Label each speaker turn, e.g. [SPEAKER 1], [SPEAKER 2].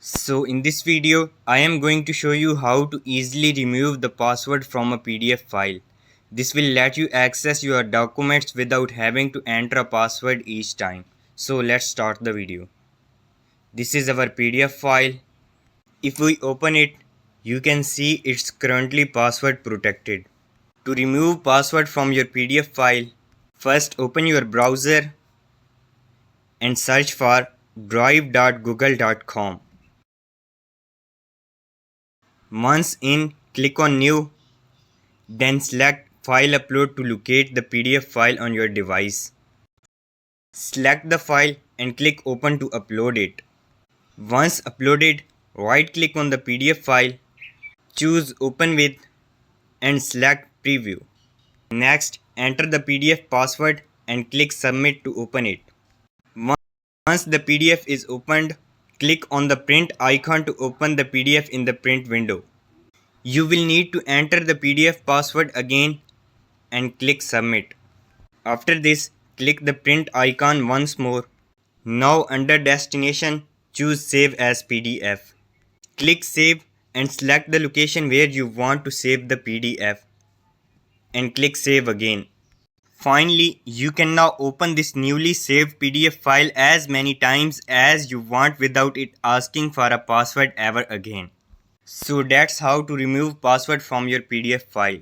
[SPEAKER 1] So in this video, I am going to show you how to easily remove the password from a PDF file. This will let you access your documents without having to enter a password each time. So let's start the video. This is our PDF file. If we open it, you can see it's currently password protected. To remove password from your PDF file, first open your browser and search for drive.google.com. Once in, click on New, then select File Upload to locate the PDF file on your device. Select the file and click Open to upload it. Once uploaded, right-click on the PDF file, choose Open With and select Preview. Next, enter the PDF password and click Submit to open it. Once the PDF is opened, click on the print icon to open the PDF in the print window. You will need to enter the PDF password again and click Submit. After this, click the print icon once more. Now under Destination, choose Save as PDF. Click Save and select the location where you want to save the PDF and click Save again. Finally, you can now open this newly saved PDF file as many times as you want without it asking for a password ever again. So that's how to remove password from your PDF file.